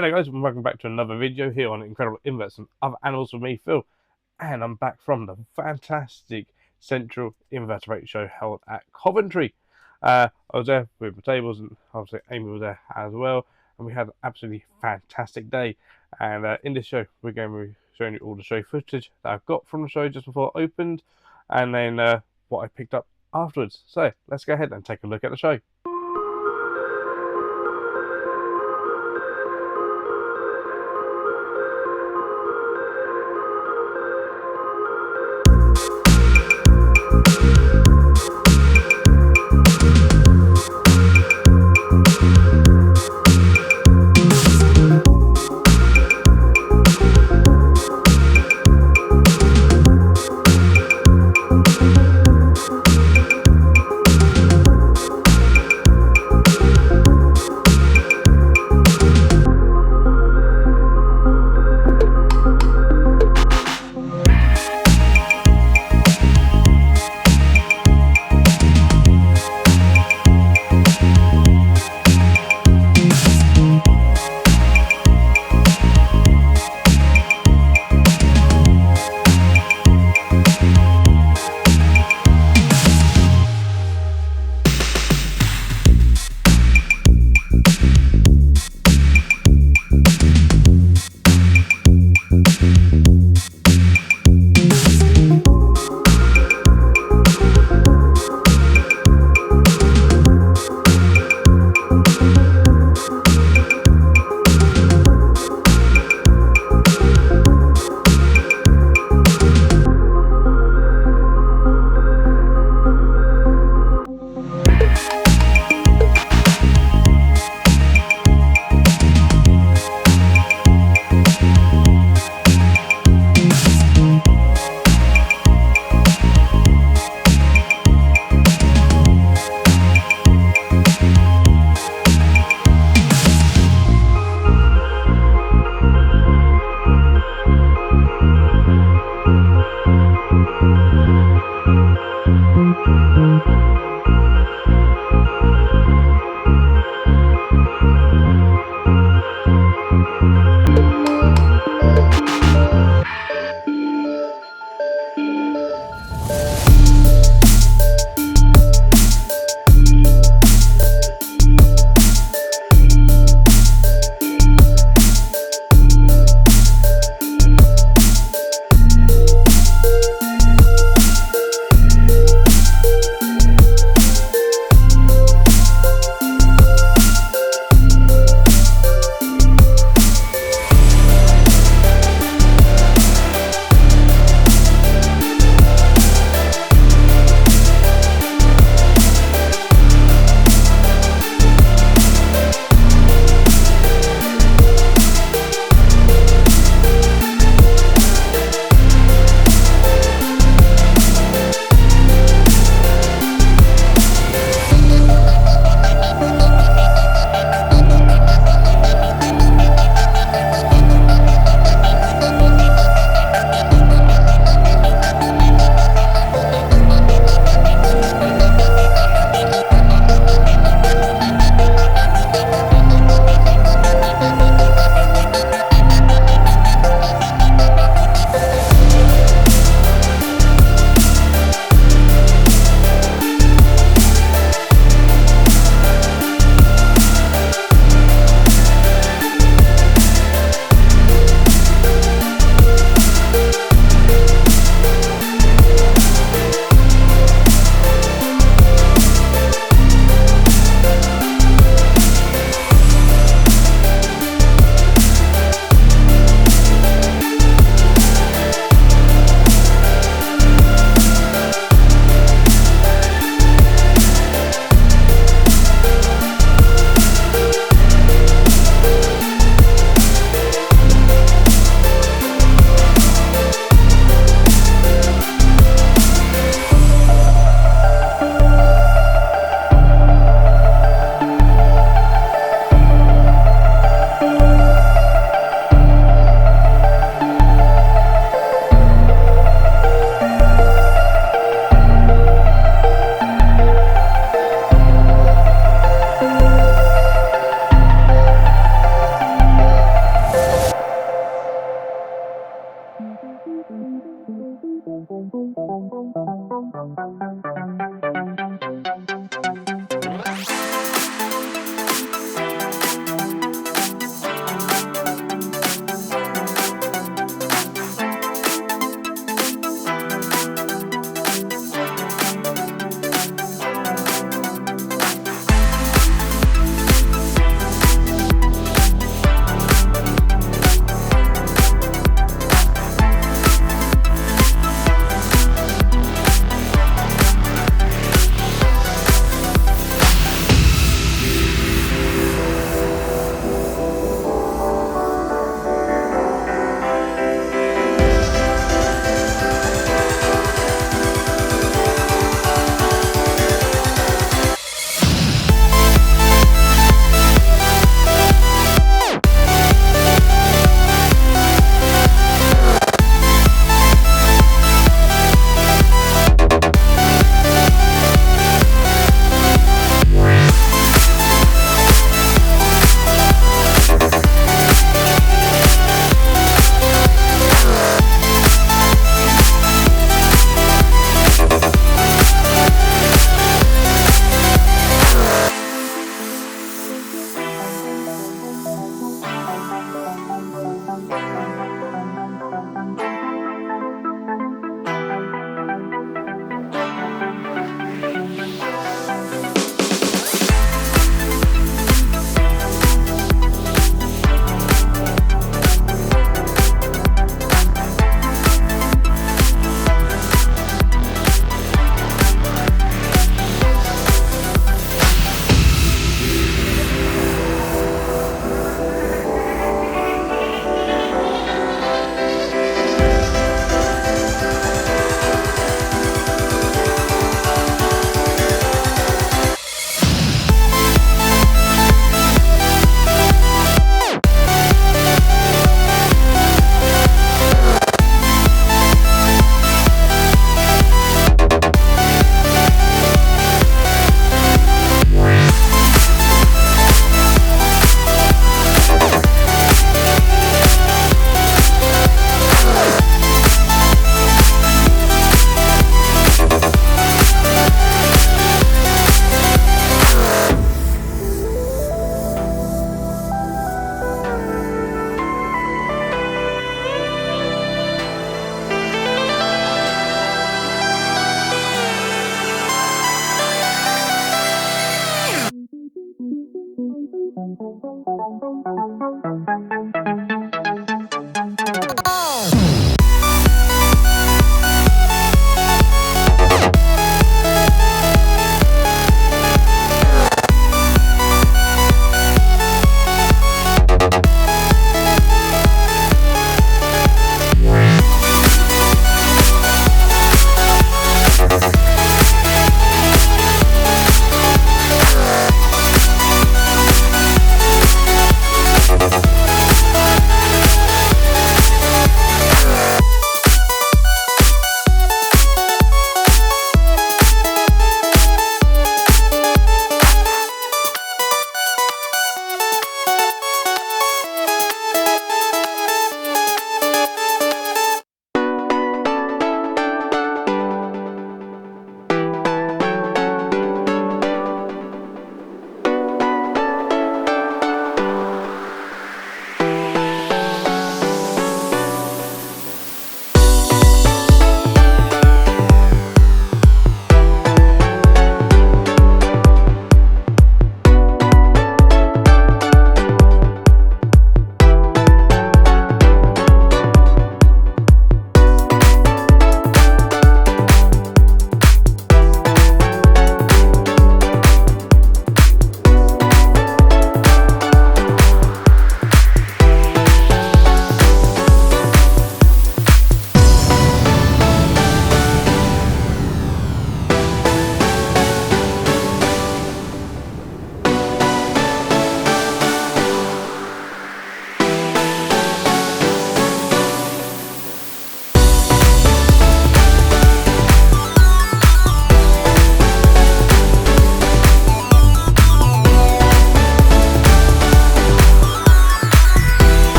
Hello guys, and welcome back to another video here on Incredible Inverts and Other Animals with me, Phil. And I'm back from the fantastic Central Invertebrate Show held at Coventry. I was there with the tables, and obviously Amy was there as well, and we had an absolutely fantastic day. And in this show, we're going to be showing you all the show footage that I've got from the show just before it opened, and then what I picked up afterwards. So let's go ahead and take a look at the show.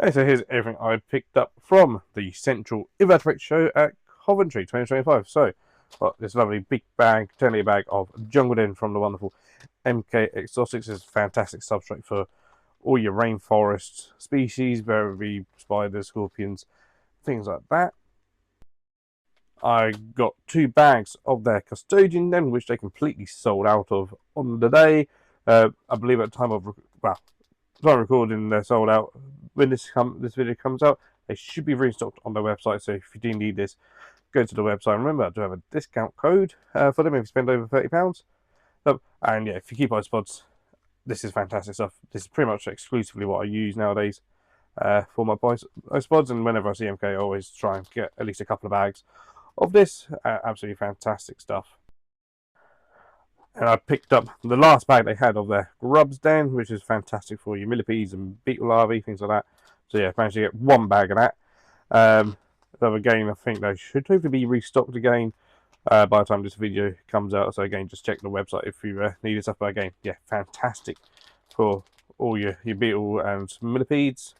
Okay, so here's everything I picked up from the Central Invertebrate Show at Coventry 2025. So, got this lovely big bag, 10 litre bag of jungle den from the wonderful MK Exotics. Is a fantastic substrate for all your rainforest species, whether it be spiders, scorpions, things like that. I got 2 bags of their custodian den, which they completely sold out of on the day. I believe at the time of recording, they're sold out. When this video comes out, they should be restocked on their website. So if you do need this, go to the website. Remember, I do have a discount code for them if you spend over £30. And yeah, if you keep iSpods, this is fantastic stuff. This is pretty much exclusively what I use nowadays for my iSpods. And whenever I see MK, I always try and get at least a couple of bags of this. Absolutely fantastic stuff. And I picked up the last bag they had of their grubs den, which is fantastic for your millipedes and beetle larvae, things like that. So yeah, managed to get 1 bag of that. Again, I think they should hopefully be restocked again by the time this video comes out. So again, just check the website if you need this stuff. But again, yeah, fantastic for all your beetle and millipedes.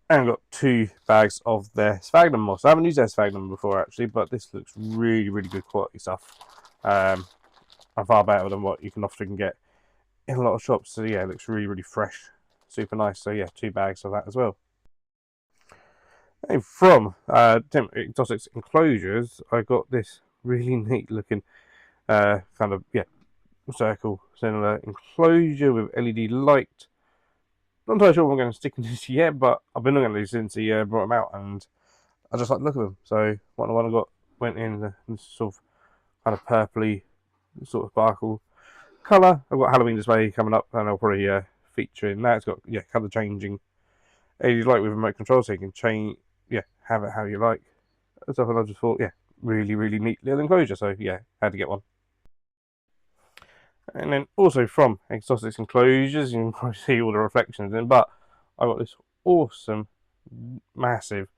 And I've got 2 bags of their sphagnum moss. I haven't used their sphagnum before actually, but this looks really, really good quality stuff. And far better than what you can often get in a lot of shops. So yeah, it looks really, really fresh, super nice. So yeah, 2 bags of that as well. And from Exotics Enclosures, I got this really neat looking kind of circle cylinder enclosure with LED light. Not entirely sure what I'm going to stick in this yet, but I've been looking at these since he brought them out, and I just like the look of them. So one I got went in this sort of kind of purpley sort of sparkle colour. I've got Halloween display coming up, and I'll probably feature in that. It's got colour changing LED light with remote control, so you can change, have it how you like. And stuff. And I just thought, really, really neat little enclosure. So yeah, had to get one. And then also from Exotics Enclosures, you can probably see all the reflections in, but I got this awesome, massive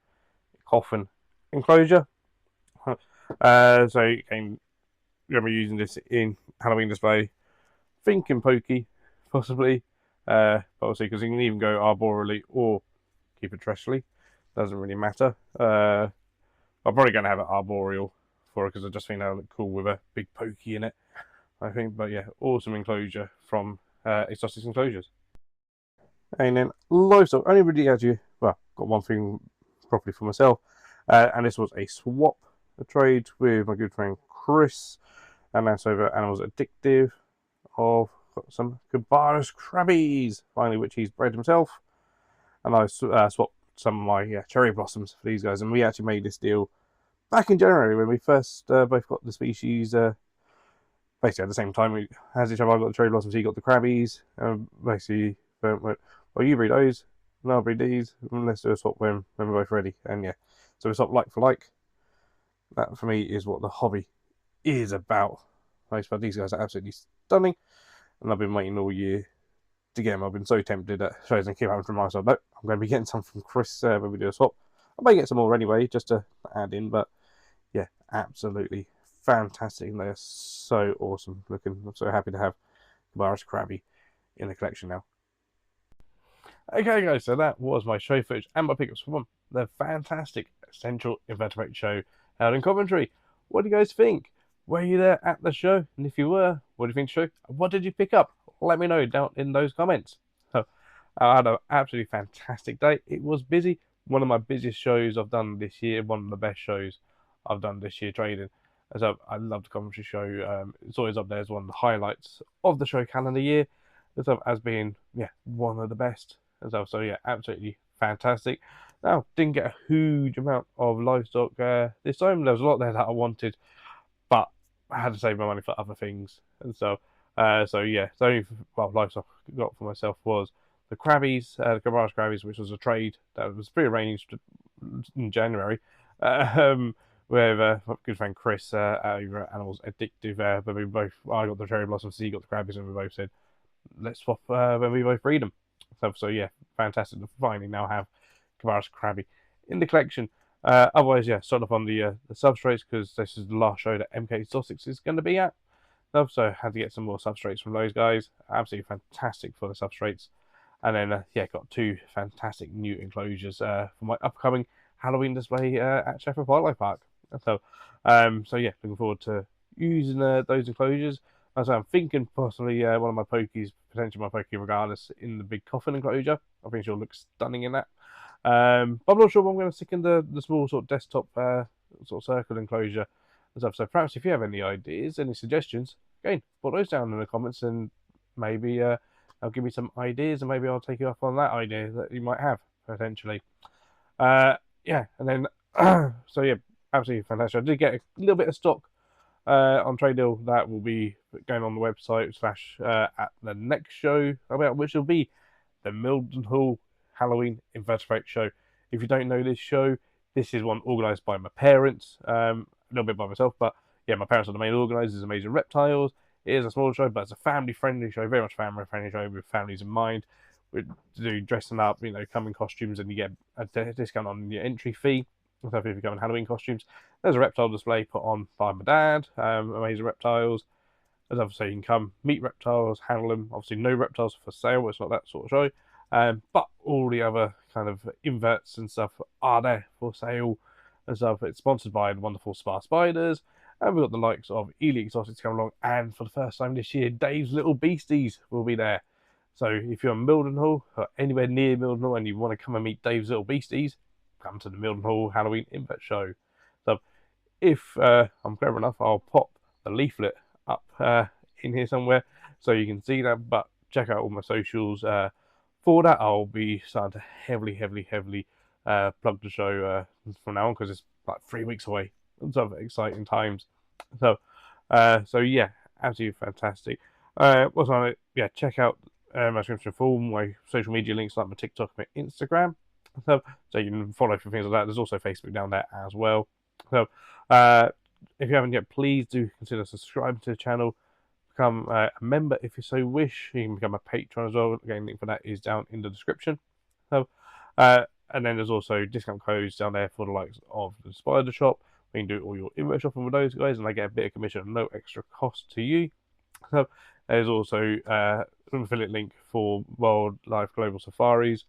coffin enclosure. So you can remember using this in Halloween display, thinking pokey, possibly, but obviously because you can even go arboreally or keep it terrestrially, doesn't really matter. I'm probably going to have it arboreal for it because I just think that'll look cool with a big pokey in it, I think. But yeah, awesome enclosure from Exotics Enclosures. And then livestock, only really actually, got one thing properly for myself, and this was a swap, a trade with my good friend Chris, and that's over Animals Addictive. Got some Cabaris crabbies, finally, which he's bred himself, and I swapped some of my cherry blossoms for these guys. And we actually made this deal back in January when we first both got the species. Basically at the same time, as each other, I got the cherry blossoms, he got the crabbies. Basically, went, well, you breed those, and I'll breed these, and let's do a swap when we're both ready. And yeah, so we swap like for like. That for me is what the hobby is about. But these guys are absolutely stunning, and I've been waiting all year to get them. I've been so tempted at shows and keep having from my side. No, I'm going to be getting some from Chris when we do a swap. I may get some more anyway, just to add in. But yeah, absolutely fantastic, and they are so awesome looking. I'm so happy to have Cabaris Crabby in the collection now. Okay guys, so that was my show footage and my pickups from the fantastic Central Invertebrate Show held in Coventry. What do you guys think? Were you there at the show? And if you were, what do you think of the show? What did you pick up? Let me know down in those comments. So, I had an absolutely fantastic day. It was busy. One of my busiest shows I've done this year. One of the best shows I've done this year trading. So I love the Coventry show. It's always up there as one of the highlights of the show calendar year. As being one of the best. So yeah, absolutely fantastic. Now, didn't get a huge amount of livestock this time. There was a lot there that I wanted, but I had to save my money for other things. And so yeah, the only livestock I got for myself was the crabbies, the Cabaris crabbies, which was a trade that was prearranged in January with my good friend Chris over at Animals Addictive. But I got the cherry blossoms, he got the crabbies, and we both said, let's swap when we both breed them. So yeah, fantastic to finally now have Cabaris Crabby in the collection. Otherwise, start off on the substrates because this is the last show that MK Exotics is going to be at. So I had to get some more substrates from those guys. Absolutely fantastic for the substrates. And then yeah, got 2 fantastic new enclosures for my upcoming Halloween display at Sheffield Wildlife Park. So yeah, looking forward to using those enclosures. So I'm thinking possibly one of my pokies, potentially my Pokey regardless, in the big coffin enclosure. I think she'll look stunning in that. But I'm not sure if I'm going to stick in the small sort of desktop sort of circle enclosure and stuff. So perhaps if you have any ideas, any suggestions, again, put those down in the comments, and maybe I'll give me some ideas, and maybe I'll take you up on that idea that you might have potentially. Yeah, and then so yeah, absolutely fantastic. I did get a little bit of stock on trade deal that will be going on the website / at the next show, about which will be the Mildenhall Halloween Invertebrate Show. If you don't know this show, this is one organised by my parents, a little bit by myself, but yeah, my parents are the main organisers. Amazing Reptiles. It is a small show, but it's a family-friendly show, very much family-friendly show with families in mind. We do dressing up, come in costumes, and you get a discount on your entry fee. So if you come in Halloween costumes, there's a reptile display put on by my dad. Amazing Reptiles. As obviously you can come meet reptiles, handle them. Obviously no reptiles for sale. It's not that sort of show. But all the other kind of inverts and stuff are there for sale and stuff. It's sponsored by the wonderful Spar Spiders. And we've got the likes of Elite Exotics coming along. And for the first time this year, Dave's Little Beasties will be there. So if you're in Mildenhall or anywhere near Mildenhall and you want to come and meet Dave's Little Beasties, come to the Mildenhall Halloween Invert Show. So if I'm clever enough, I'll pop the leaflet up in here somewhere so you can see that. But check out all my socials for that. I'll be starting to heavily plug the show from now on, because it's like 3 weeks away. Some exciting times. So yeah, absolutely fantastic. What's on it? Yeah, check out my description for all my social media links, like my TikTok, my Instagram. So you can follow for things like that. There's also Facebook down there as well. So if you haven't yet, please do consider subscribing to the channel. Become a member if you so wish. You can become a patron as well. Again, link for that is down in the description. So and then there's also discount codes down there for the likes of the Spider Shop. You can do all your invert shopping with those guys, and I get a bit of commission, no extra cost to you. So there's also an affiliate link for Wildlife Global Safaris,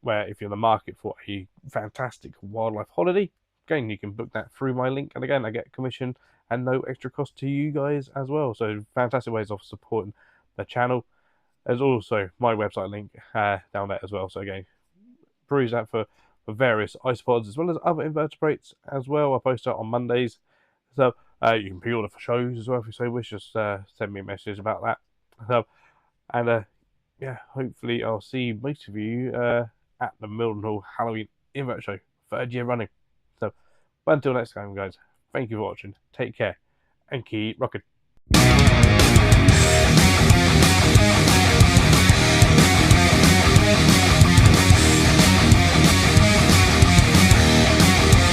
where if you're in the market for a fantastic wildlife holiday, again, you can book that through my link. And again, I get commission and no extra cost to you guys as well. So fantastic ways of supporting the channel. There's also my website link down there as well. So again, peruse that for various isopods as well as other invertebrates as well. I post out on Mondays. So you can pre-order for shows as well if you so wish. Just send me a message about that. So, and yeah, hopefully I'll see most of you at the Mildenhall Halloween Invert Show, 3rd year running. So, but until next time, guys, thank you for watching. Take care and keep rocking.